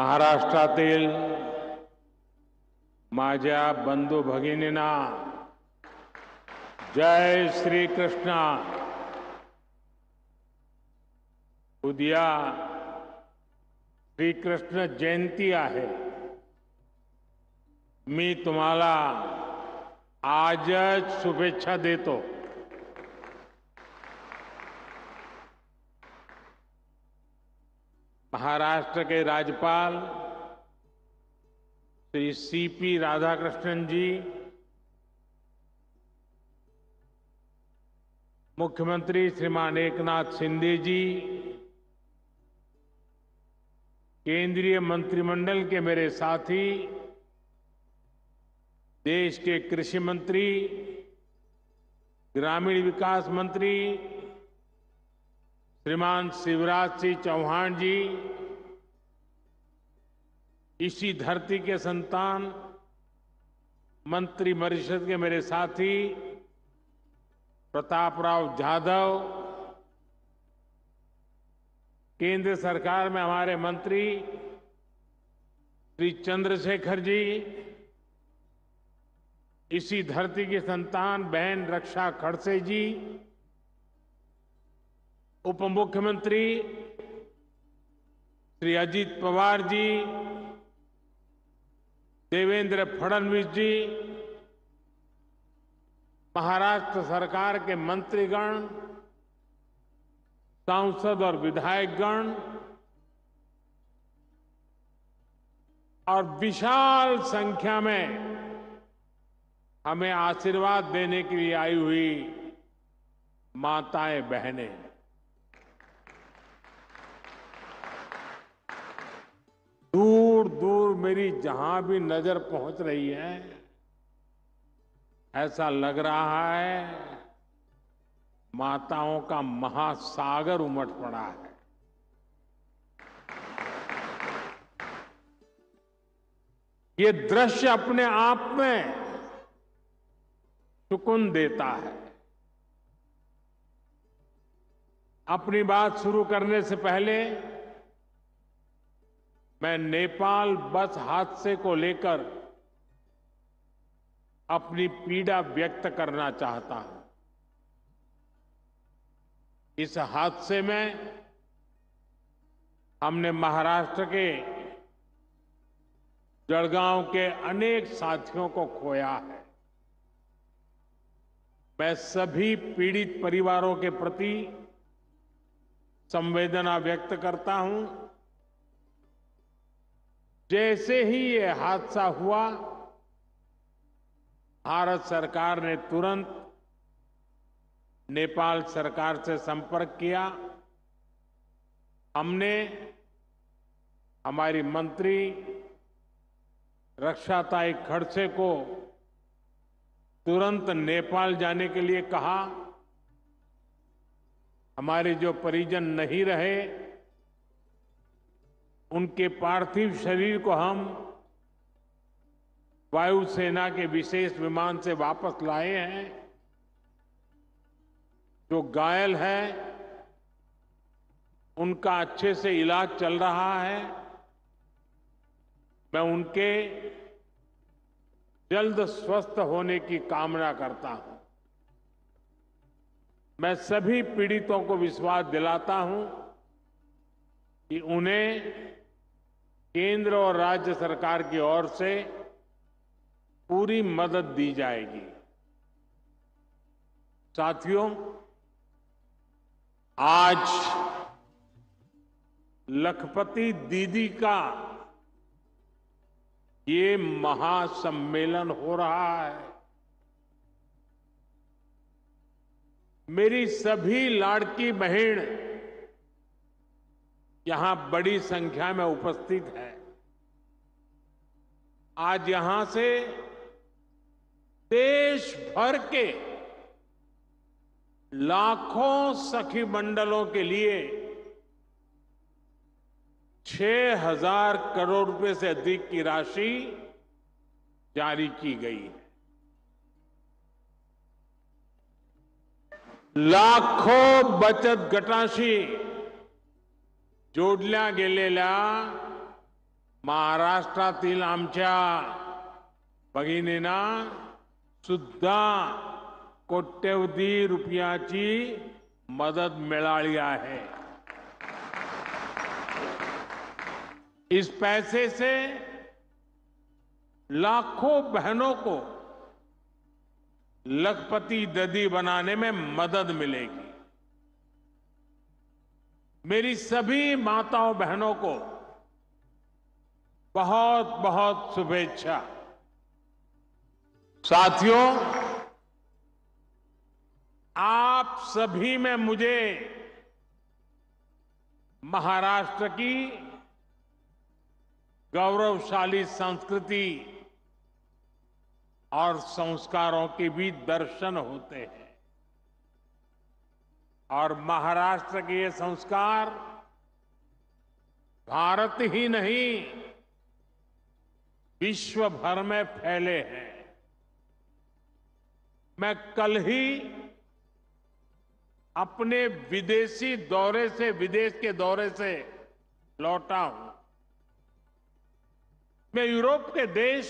महाराष्ट्रातील माझ्या बंधू भगिनींना जय श्री कृष्ण। उद्या श्रीकृष्ण जयंती आहे। मी तुम्हाला आजच शुभेच्छा देतो। महाराष्ट्र के राज्यपाल श्री सीपी राधाकृष्णन जी, मुख्यमंत्री श्रीमान एकनाथ शिंदे जी, केंद्रीय मंत्रिमंडल के मेरे साथी, देश के कृषि मंत्री, ग्रामीण विकास मंत्री श्रीमान शिवराज सिंह चौहान जी, इसी धरती के संतान मंत्रिपरिषद के मेरे साथी प्रतापराव जाधव, केंद्र सरकार में हमारे मंत्री श्री चंद्रशेखर जी, इसी धरती की संतान बहन रक्षा खड़से जी, उप मुख्यमंत्री श्री अजित पवार जी, देवेंद्र फडणवीस जी, महाराष्ट्र सरकार के मंत्रीगण, सांसद और विधायकगण और विशाल संख्या में हमें आशीर्वाद देने के लिए आई हुई माताएं बहनें, दूर दूर मेरी जहां भी नजर पहुंच रही है, ऐसा लग रहा है माताओं का महासागर उमड़ पड़ा है। ये दृश्य अपने आप में सुकून देता है। अपनी बात शुरू करने से पहले मैं नेपाल बस हादसे को लेकर अपनी पीड़ा व्यक्त करना चाहता हूं। इस हादसे में हमने महाराष्ट्र के जलगांव के अनेक साथियों को खोया है। मैं सभी पीड़ित परिवारों के प्रति संवेदना व्यक्त करता हूं। जैसे ही ये हादसा हुआ, भारत सरकार ने तुरंत नेपाल सरकार से संपर्क किया। हमने हमारी मंत्री रक्षाताई खड़से को तुरंत नेपाल जाने के लिए कहा। हमारे जो परिजन नहीं रहे, उनके पार्थिव शरीर को हम वायुसेना के विशेष विमान से वापस लाए हैं। जो घायल है उनका अच्छे से इलाज चल रहा है। मैं उनके जल्द स्वस्थ होने की कामना करता हूं। मैं सभी पीड़ितों को विश्वास दिलाता हूं कि उन्हें केंद्र और राज्य सरकार की ओर से पूरी मदद दी जाएगी। साथियों, आज लखपति दीदी का ये महासम्मेलन हो रहा है। मेरी सभी लाड़की बहन यहां बड़ी संख्या में उपस्थित है। आज यहां से देश भर के लाखों सखी मंडलों के लिए 6,000 करोड़ रुपए से अधिक की राशि जारी की गई है। लाखों बचत गटांशी जोडल्या गेलेल्या महाराष्ट्रातील आमच्या भगिनींना सुद्धा कोट्यवधी रुपयाची मदत मिळाली आहे. इस पैसे से लाखों बहनों को लखपति दीदी बनाने में मदद मिलेगी. मेरी सभी माताओं बहनों को बहुत बहुत शुभेच्छा. साथियों, आप सभी में मुझे महाराष्ट्र की गौरवशाली संस्कृति और संस्कारों के भी दर्शन होते हैं. और महाराष्ट्र के ये संस्कार भारत ही नहीं, विश्व भर में फैले हैं. मैं कल ही अपने विदेश के दौरे से लौटा हूं. मैं यूरोप के देश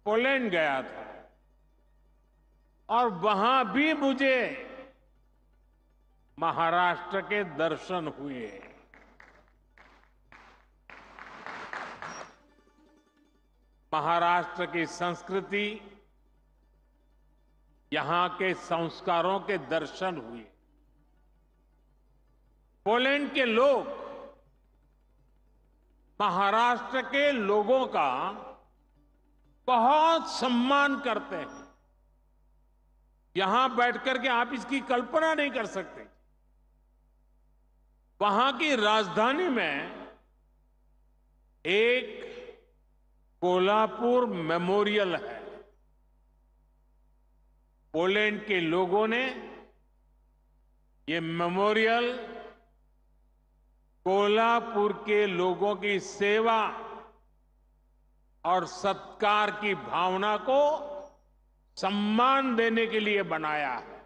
पोलैंड गया था और वहां भी मुझे महाराष्ट्र के दर्शन हुए. महाराष्ट्र की संस्कृति, यहां के संस्कारों के दर्शन हुए. पोलैंड के लोग महाराष्ट्र के लोगों का बहुत सम्मान करते हैं. यहां बैठकर के आप इसकी कल्पना नहीं कर सकते. वहां की राजधानी में एक कोल्हापुर मेमोरियल है. पोलैंड के लोगों ने ये मेमोरियल कोल्हापुर के लोगों की सेवा और सत्कार की भावना को सम्मान देने के लिए बनाया है.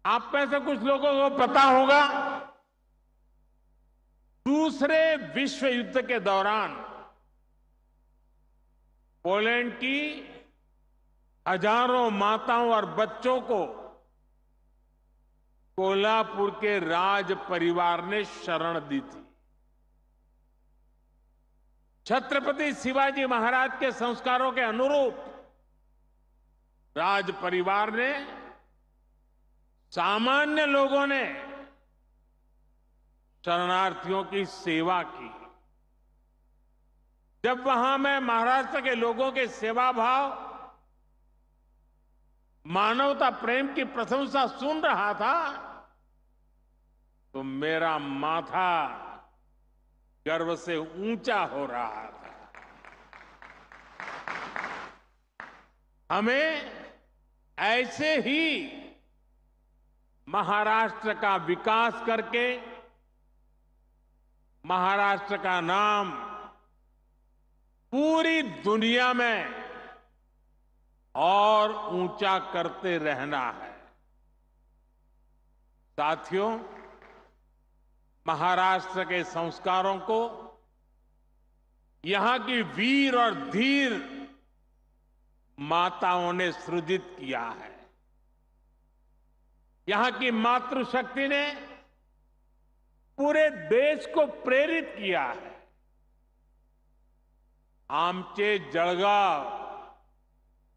आप में से कुछ लोगों को पता होगा, दूसरे विश्व युद्ध के दौरान पोलैंड की हजारों माताओं और बच्चों को कोल्हापुर के राज परिवार ने शरण दी थी. छत्रपति शिवाजी महाराज के संस्कारों के अनुरूप राज परिवार ने, सामान्य लोगों ने शरणार्थियों की सेवा की. जब वहां मैं महाराष्ट्र के लोगों के सेवा भाव, मानवता प्रेम की प्रशंसा सुन रहा था तो मेरा माथा गर्व से ऊंचा हो रहा था. हमें ऐसे ही महाराष्ट्र का विकास करके महाराष्ट्र का नाम पूरी दुनिया में और ऊंचा करते रहना है. साथियों, महाराष्ट्र के संस्कारों को यहां की वीर और धीर माताओं ने सृजित किया है. यहां की मातृशक्ति ने पूरे देश को प्रेरित किया है. आमचे जळगाव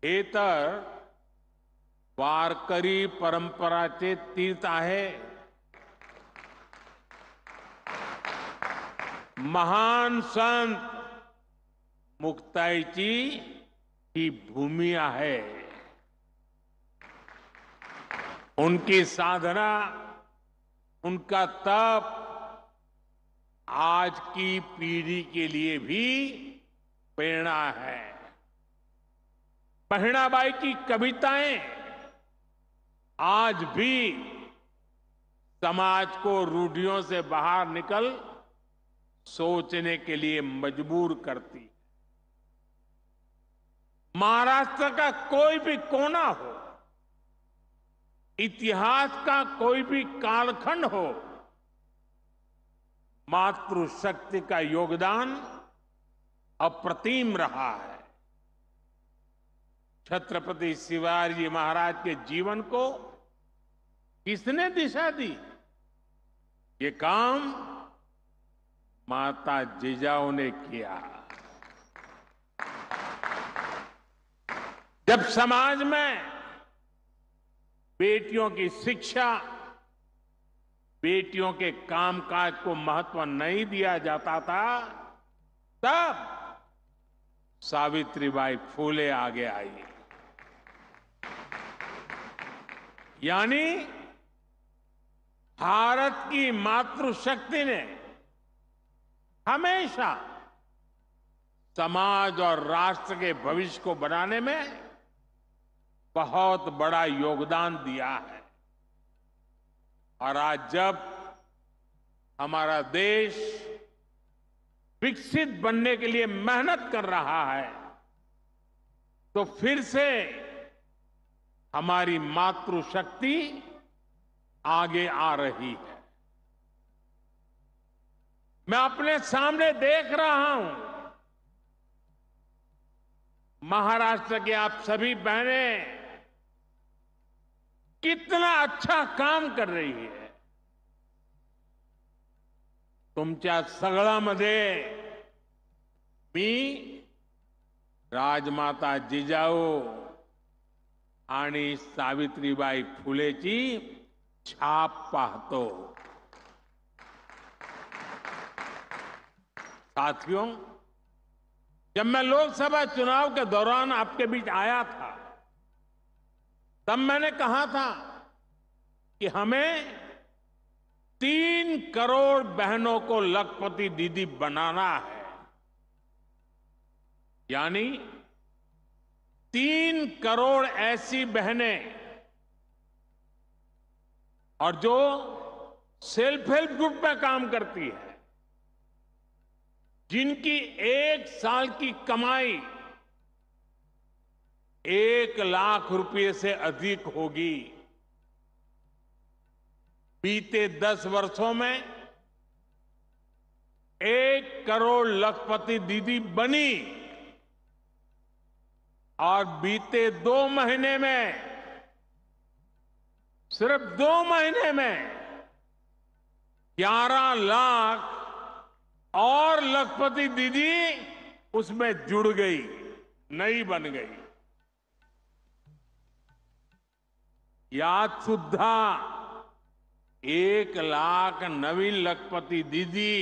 हे तर वारकरी परंपराचे तीर्थ आहे. महान संत मुक्ताईची ही भूमि आहे. उनकी साधना, उनका तप आज की पीढ़ी के लिए भी प्रेरणा है. बहिणाबाई की कविताएं आज भी समाज को रूढ़ियों से बाहर निकल सोचने के लिए मजबूर करती. महाराष्ट्र का कोई भी कोना हो, इतिहास का कोई भी कालखंड हो, मातृशक्ति का योगदान अप्रतिम रहा है। छत्रपति शिवाजी महाराज के जीवन को किसने दिशा दी? ये काम माता जिजाऊ ने किया। जब समाज में बेटियों की शिक्षा, बेटियों के कामकाज को महत्व नहीं दिया जाता था, तब सावित्रीबाई फूले आगे आई। यानी भारत की मातृशक्ति ने हमेशा समाज और राष्ट्र के भविष्य को बनाने में बहुत बड़ा योगदान दिया है। और आज जब हमारा देश विकसित बनने के लिए मेहनत कर रहा है, तो फिर से हमारी मातृशक्ति आगे आ रही है। मैं अपने सामने देख रहा हूं, महाराष्ट्र की आप सभी बहनें कितना अच्छा काम कर रही है। तुमच्या सगळ्यामध्ये मी राजमाता जिजाऊ आणि सावित्रीबाई फुलेची छाप पाहतो। साथियों, जब मैं लोकसभा चुनाव के दौरान आपके बीच आया था, तब मैंने कहा था कि हमें 3 करोड़ बहनों को लखपति दीदी बनाना है। यानी 3 करोड़ ऐसी बहनें और जो सेल्फ हेल्प ग्रुप में काम करती है, जिनकी 1 साल की कमाई 1 लाख रुपए से अधिक होगी। बीते 10 वर्षों में 1 करोड़ लखपति दीदी बनी और बीते 2 महीने में, सिर्फ 2 महीने में 11 लाख और लखपति दीदी उसमें जुड़ गई, नई बन गई। यात सुद्धा 1 लाख नवीन लखपती दीदी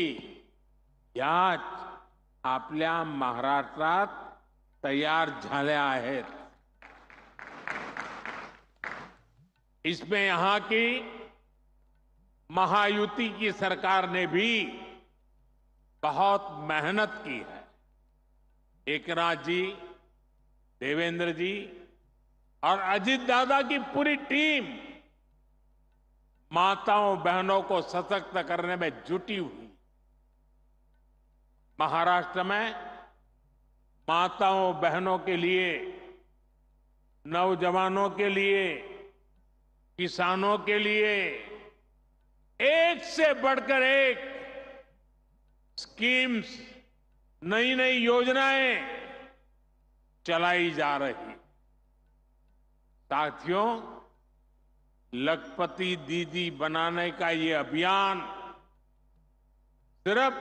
याच आपल्या महाराष्ट्रात तयार झाल्या आहेत। इसमें यहां की महायुति की सरकार ने भी बहुत मेहनत की है। एकनाथ जी, देवेंद्र जी और अजित दादा की पूरी टीम माताओं बहनों को सशक्त करने में जुटी हुई। महाराष्ट्र में माताओं बहनों के लिए, नौजवानों के लिए, किसानों के लिए एक से बढ़कर एक स्कीम्स, नई नई योजनाएं चलाई जा रही। साथियों, लखपति दीदी बनाने का ये अभियान सिर्फ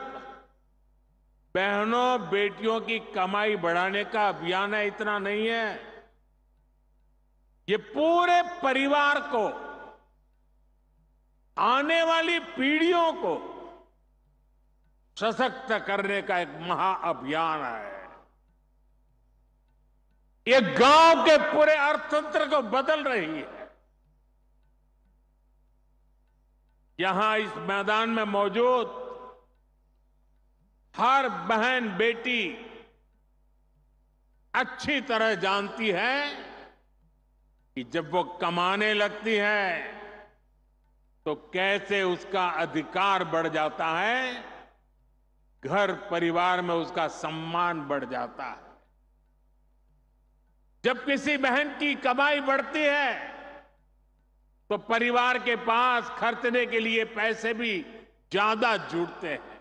बहनों बेटियों की कमाई बढ़ाने का अभियान है, इतना नहीं है। ये पूरे परिवार को, आने वाली पीढ़ियों को सशक्त करने का एक महाअभियान है। ये गांव के पूरे अर्थतंत्र को बदल रही है। यहां इस मैदान में मौजूद हर बहन बेटी अच्छी तरह जानती है कि जब वो कमाने लगती है तो कैसे उसका अधिकार बढ़ जाता है, घर परिवार में उसका सम्मान बढ़ जाता है। जब किसी बहन की कमाई बढ़ती है तो परिवार के पास खर्चने के लिए पैसे भी ज्यादा जुड़ते हैं।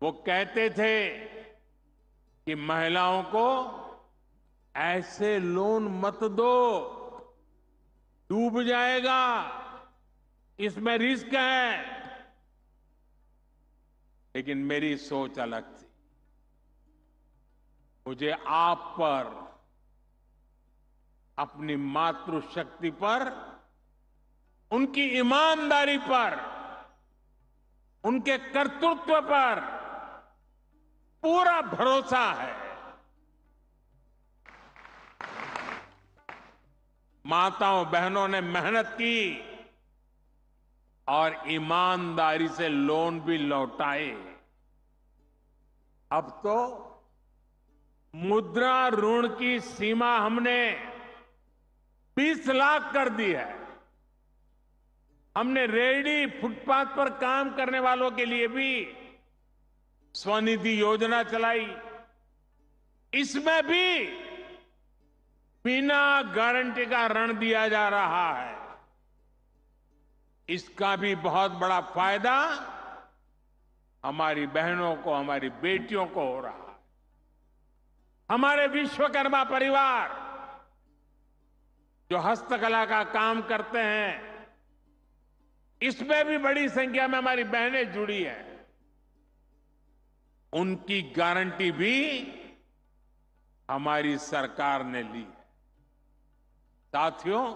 वो कहते थे कि महिलाओं को ऐसे लोन मत दो, डूब जाएगा, इसमें रिस्क है। लेकिन मेरी सोच अलग थी। मुझे आप पर, अपनी मातृशक्ति पर, उनकी ईमानदारी पर, उनके कर्तृत्व पर पूरा भरोसा है। माताओं बहनों ने मेहनत की और ईमानदारी से लोन भी लौटाए। अब तो मुद्रा ऋण की सीमा हमने 20 लाख कर दी है। हमने रेहड़ी फुटपाथ पर काम करने वालों के लिए भी स्वनिधि योजना चलाई। इसमें भी बिना गारंटी का ऋण दिया जा रहा है। इसका भी बहुत बड़ा फायदा हमारी बहनों को, हमारी बेटियों को हो रहा है। हमारे विश्वकर्मा परिवार जो हस्तकला का काम करते हैं, इसमें भी बड़ी संख्या में हमारी बहनें जुड़ी हैं। उनकी गारंटी भी हमारी सरकार ने ली है। साथियों,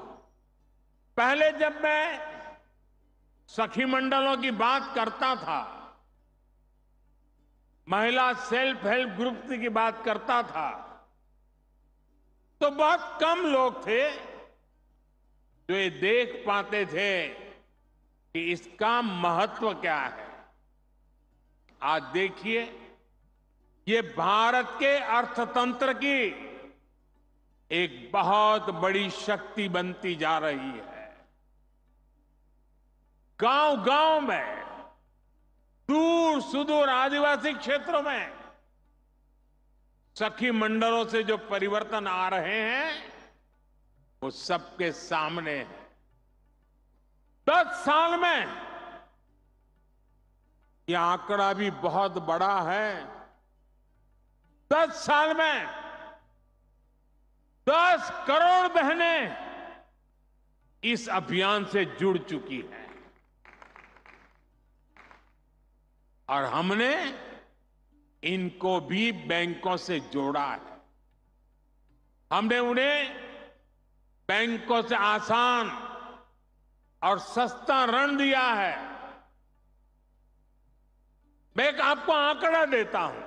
पहले जब मैं सखी मंडलों की बात करता था, महिला सेल्फ हेल्प ग्रुप की बात करता था, तो बहुत कम लोग थे जो ये देख पाते थे कि इसका महत्व क्या है। आज देखिए, ये भारत के अर्थतंत्र की एक बहुत बड़ी शक्ति बनती जा रही है। गांव-गांव में, दूर सुदूर आदिवासी क्षेत्रों में सखी मंडलों से जो परिवर्तन आ रहे हैं, वो सबके सामने है। 10 साल में यह आंकड़ा भी बहुत बड़ा है। 10 साल में 10 करोड़ बहनें इस अभियान से जुड़ चुकी हैं और हमने इनको भी बैंकों से जोड़ा है। हमने उन्हें बैंकों से आसान और सस्ता ऋण दिया है। मैं एक आपको आंकड़ा देता हूं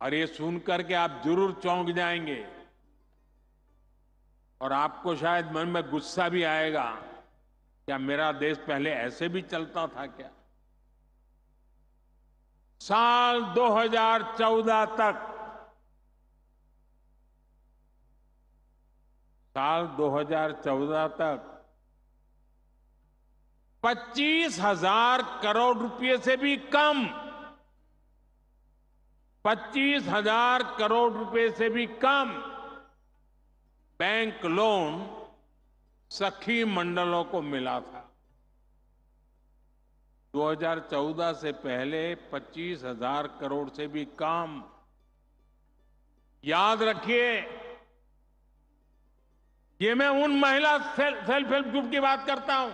और ये सुनकर के आप जरूर चौंक जाएंगे और आपको शायद मन में गुस्सा भी आएगा, क्या मेरा देश पहले ऐसे भी चलता था क्या? साल 2014 तक, साल 2014 तक 25,000 करोड़ रुपए से भी कम, 25,000 करोड़ रुपए से भी कम बैंक लोन सखी मंडलों को मिला था। 2014 से पहले 25,000 करोड़ से भी कम। याद रखिए, ये मैं उन महिला सेल्फ हेल्प ग्रुप की बात करता हूं।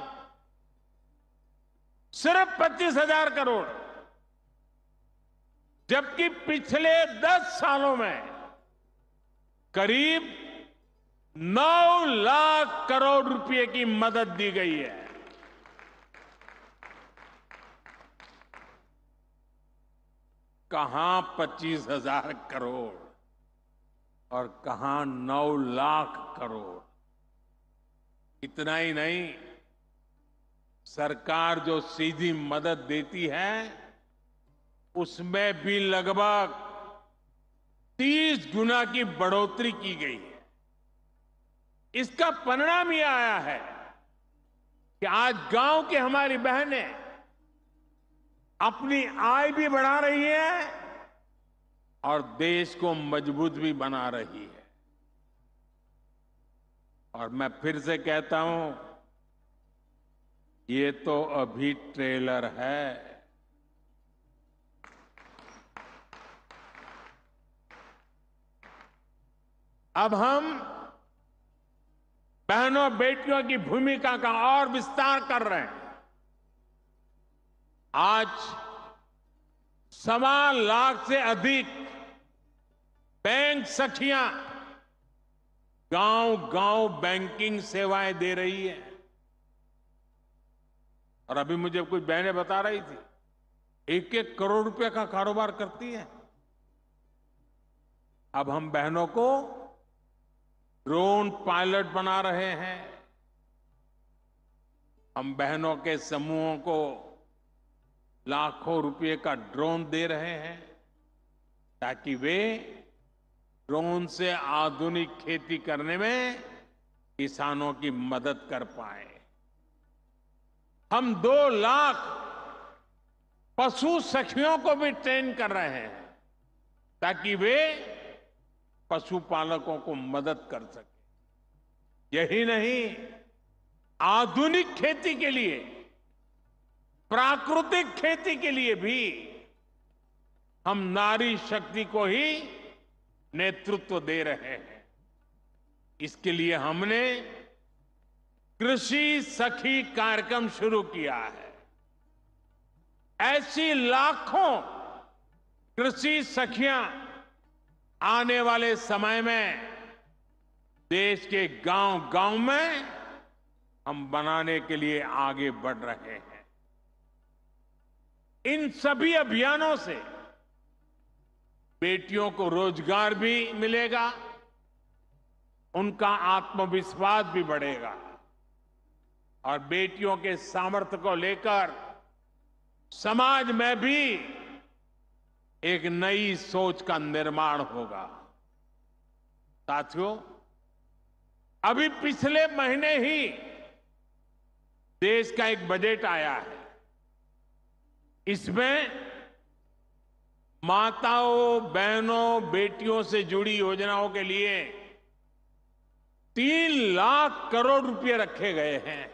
सिर्फ 25,000 करोड़, जबकि पिछले 10 सालों में करीब 9 लाख करोड़ रुपए की मदद दी गई है। कहां 25,000 करोड़ और कहां 9 लाख करोड़। इतना ही नहीं, सरकार जो सीधी मदद देती है उसमें भी लगभग 30 गुना की बढ़ोतरी की गई है। इसका परिणाम यह आया है कि आज गांव की हमारी बहनें अपनी आय भी बढ़ा रही है और देश को मजबूत भी बना रही है। और मैं फिर से कहता हूं, ये तो अभी ट्रेलर है। अब हम बहनों बेटियों की भूमिका का और विस्तार कर रहे हैं। आज 1.25 लाख से अधिक बैंक सखियां गांव-गांव बैंकिंग सेवाएं दे रही है। और अभी मुझे कुछ बहनें बता रही थी, 1-1 करोड़ रुपए का कारोबार करती है। अब हम बहनों को ड्रोन पायलट बना रहे हैं। हम बहनों के समूहों को लाखों रुपए का ड्रोन दे रहे हैं ताकि वे ड्रोन से आधुनिक खेती करने में किसानों की मदद कर पाए। हम 2 लाख पशु सखियों को भी ट्रेन कर रहे हैं ताकि वे पशुपालकों को मदद कर सके। यही नहीं, आधुनिक खेती के लिए, प्राकृतिक खेती के लिए भी हम नारी शक्ति को ही नेतृत्व दे रहे हैं। इसके लिए हमने कृषि सखी कार्यक्रम शुरू किया है। ऐसी लाखों कृषि सखियां आने वाले समय में देश के गांव-गांव में हम बनाने के लिए आगे बढ़ रहे हैं। इन सभी अभियानों से बेटियों को रोजगार भी मिलेगा, उनका आत्मविश्वास भी बढ़ेगा और बेटियों के सामर्थ्य को लेकर समाज में भी एक नई सोच का निर्माण होगा। साथियों, अभी पिछले महीने ही देश का एक बजट आया है। इसमें माताओं, बहनों, बेटियों से जुड़ी योजनाओं के लिए 3 लाख करोड़ रुपए रखे गए हैं।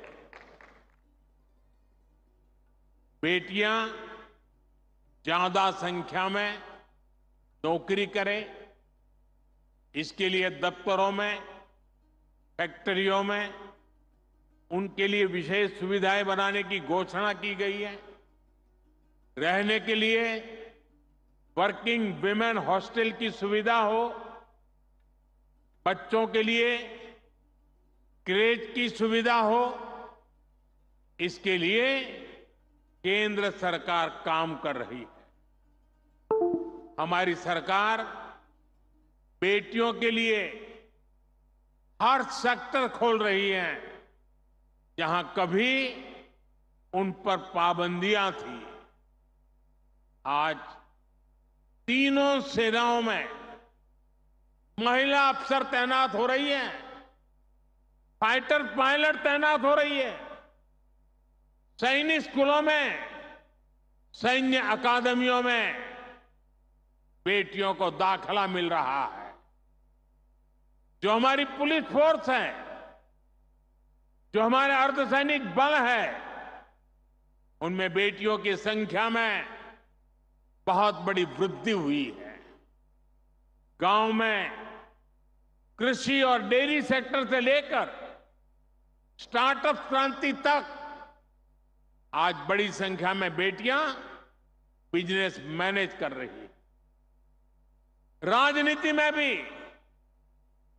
बेटियां ज्यादा संख्या में नौकरी करें, इसके लिए दफ्तरों में, फैक्ट्रियों में उनके लिए विशेष सुविधाएं बनाने की घोषणा की गई है। रहने के लिए वर्किंग विमेन हॉस्टल की सुविधा हो, बच्चों के लिए क्रेच की सुविधा हो, इसके लिए केंद्र सरकार काम कर रही है। हमारी सरकार बेटियों के लिए हर सेक्टर खोल रही है जहां कभी उन पर पाबंदियां थी। आज तीनों सेनाओं में महिला अफसर तैनात हो रही है, फाइटर पायलट तैनात हो रही है, सैनिक स्कूलों में, सैन्य अकादमियों में बेटियों को दाखिला मिल रहा है। जो हमारी पुलिस फोर्स है, जो हमारे अर्धसैनिक बल है, उनमें बेटियों की संख्या में बहुत बड़ी वृद्धि हुई है। गांव में कृषि और डेयरी सेक्टर से लेकर स्टार्टअप क्रांति तक आज बड़ी संख्या में बेटियां बिजनेस मैनेज कर रही हैं। राजनीति में भी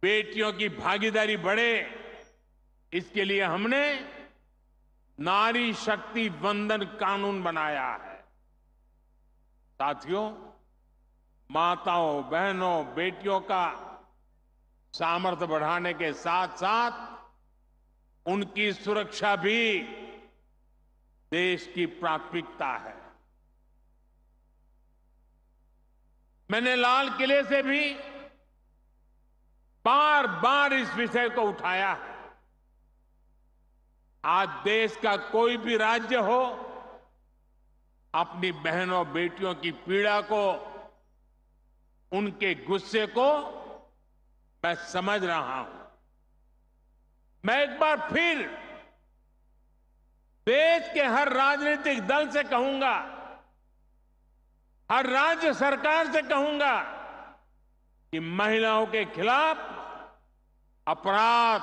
बेटियों की भागीदारी बढ़े, इसके लिए हमने नारी शक्ति वंदन कानून बनाया है। साथियों, माताओं, बहनों, बेटियों का सामर्थ्य बढ़ाने के साथ साथ उनकी सुरक्षा भी देश की प्राथमिकता है। मैंने लाल किले से भी बार बार इस विषय को उठाया है। आज देश का कोई भी राज्य हो, अपनी बहनों बेटियों की पीड़ा को, उनके गुस्से को मैं समझ रहा हूं। मैं एक बार फिर देश के हर राजनीतिक दल से कहूंगा, हर राज्य सरकार से कहूंगा कि महिलाओं के खिलाफ अपराध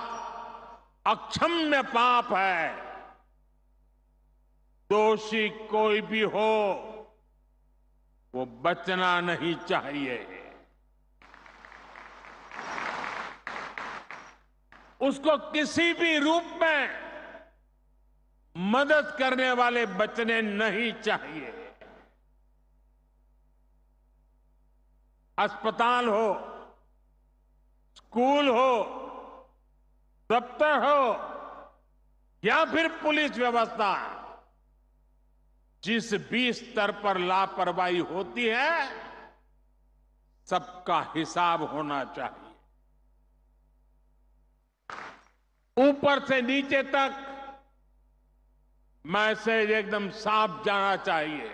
अक्षम्य पाप है। दोषी कोई भी हो, वो बचना नहीं चाहिए। उसको किसी भी रूप में मदद करने वाले बचने नहीं चाहिए। अस्पताल हो, स्कूल हो, दफ्तर हो या फिर पुलिस व्यवस्था, जिस भी स्तर पर लापरवाही होती है, सबका हिसाब होना चाहिए। ऊपर से नीचे तक मैसेज एकदम साफ जाना चाहिए।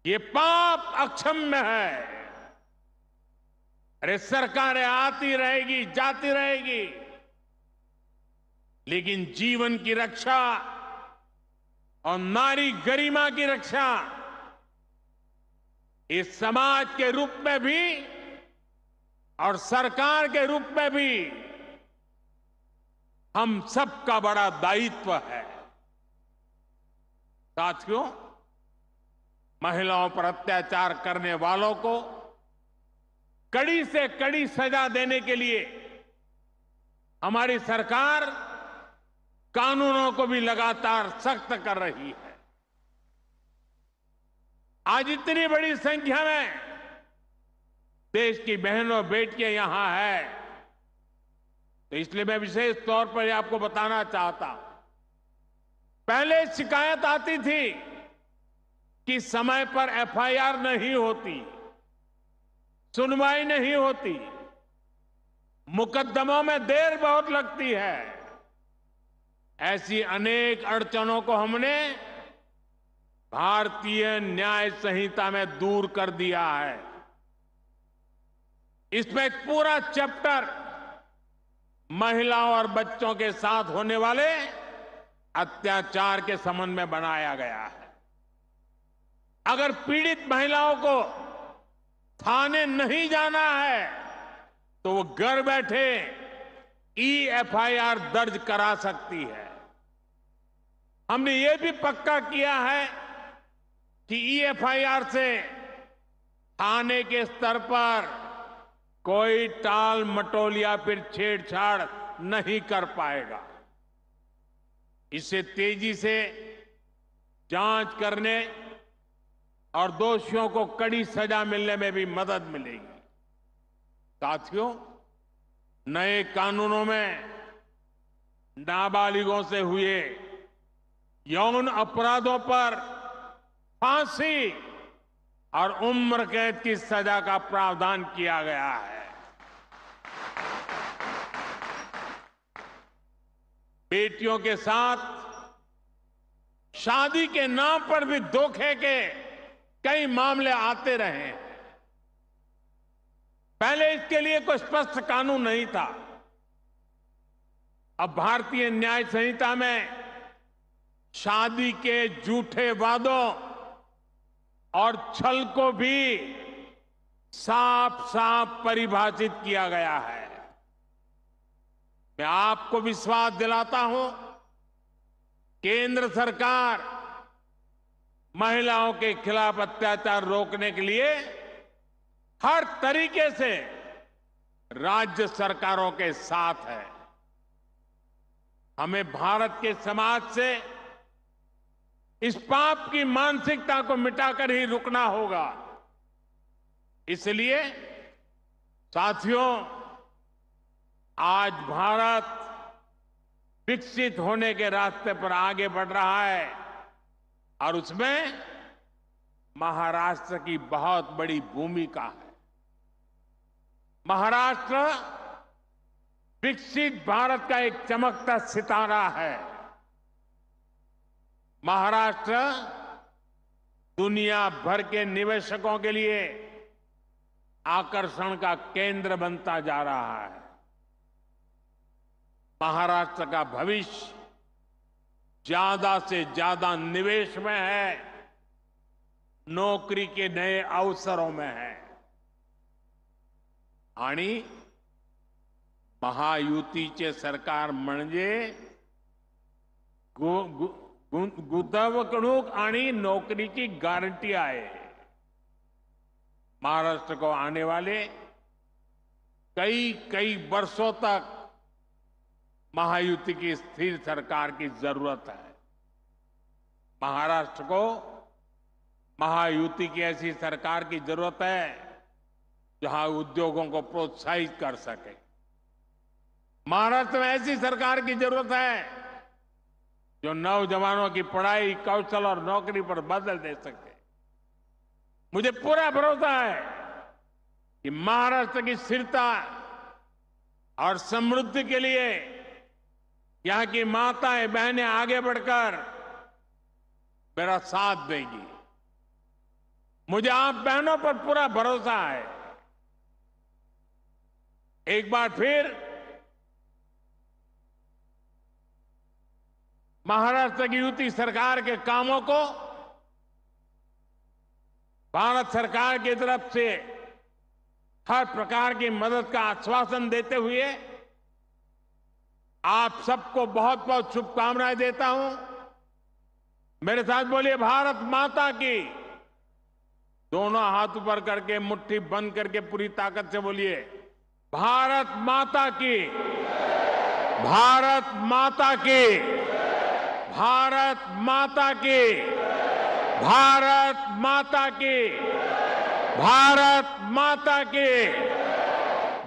ये पाप अक्षम्य है। अरे सरकारें आती रहेगी, जाती रहेगी, लेकिन जीवन की रक्षा और नारी गरिमा की रक्षा इस समाज के रूप में भी और सरकार के रूप में भी हम सबका बड़ा दायित्व है। साथियों, महिलाओं पर अत्याचार करने वालों को कड़ी से कड़ी सजा देने के लिए हमारी सरकार कानूनों को भी लगातार सख्त कर रही है। आज इतनी बड़ी संख्या में देश की बहनों बेटियां यहां है, तो इसलिए मैं विशेष तौर पर आपको बताना चाहता हूं। पहले शिकायत आती थी कि समय पर एफआईआर नहीं होती, सुनवाई नहीं होती, मुकदमों में देर बहुत लगती है। ऐसी अनेक अड़चनों को हमने भारतीय न्याय संहिता में दूर कर दिया है। इसमें एक पूरा चैप्टर महिलाओं और बच्चों के साथ होने वाले अत्याचार के संबंध में बनाया गया है। अगर पीड़ित महिलाओं को थाने नहीं जाना है तो वो घर बैठे एफआईआर दर्ज करा सकती है। हमने ये भी पक्का किया है कि एफआईआर से थाने के स्तर पर कोई टाल मटोल या फिर छेड़छाड़ नहीं कर पाएगा। इससे तेजी से जांच करने और दोषियों को कड़ी सजा मिलने में भी मदद मिलेगी। साथियों, नए कानूनों में नाबालिगों से हुए यौन अपराधों पर फांसी और उम्र कैद की सजा का प्रावधान किया गया है। बेटियों के साथ शादी के नाम पर भी धोखे के कई मामले आते रहे हैं। पहले इसके लिए कोई स्पष्ट कानून नहीं था। अब भारतीय न्याय संहिता में शादी के झूठे वादों और छल को भी साफ साफ परिभाषित किया गया है। मैं आपको विश्वास दिलाता हूं, केंद्र सरकार महिलाओं के खिलाफ अत्याचार रोकने के लिए हर तरीके से राज्य सरकारों के साथ है। हमें भारत के समाज से इस पाप की मानसिकता को मिटाकर ही रुकना होगा। इसलिए साथियों, आज भारत विकसित होने के रास्ते पर आगे बढ़ रहा है और उसमें महाराष्ट्र की बहुत बड़ी भूमिका है। महाराष्ट्र विकसित भारत का एक चमकता सितारा है। महाराष्ट्र दुनिया भर के निवेशकों के लिए आकर्षण का केंद्र बनता जा रहा है। महाराष्ट्र का भविष्य ज्यादा से ज्यादा निवेश में है, नौकरी के नए अवसरों में है। आणि महायुतीचे सरकार म्हणजे गुंतवणूक आणि नौकरी की गारंटी आहे। महाराष्ट्र को आने वाले कई कई वर्षों तक महायुति की स्थिर सरकार की जरूरत है। महाराष्ट्र को महायुति की ऐसी सरकार की जरूरत है जहां उद्योगों को प्रोत्साहित कर सके। महाराष्ट्र में ऐसी सरकार की जरूरत है जो नौजवानों की पढ़ाई, कौशल और नौकरी पर बदल दे सके। मुझे पूरा भरोसा है कि महाराष्ट्र की स्थिरता और समृद्धि के लिए यहां की माताएं बहनें आगे बढ़कर मेरा साथ देंगी। मुझे आप बहनों पर पूरा भरोसा है। एक बार फिर महाराष्ट्र की युति सरकार के कामों को भारत सरकार की तरफ से हर प्रकार की मदद का आश्वासन देते हुए आप सबको बहुत बहुत शुभकामनाएं देता हूं। मेरे साथ बोलिए भारत माता की। दोनों हाथ ऊपर करके मुट्ठी बंद करके पूरी ताकत से बोलिए भारत माता की, भारत माता की, भारत माता की, भारत माता की, भारत माता की।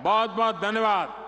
बहुत बहुत धन्यवाद।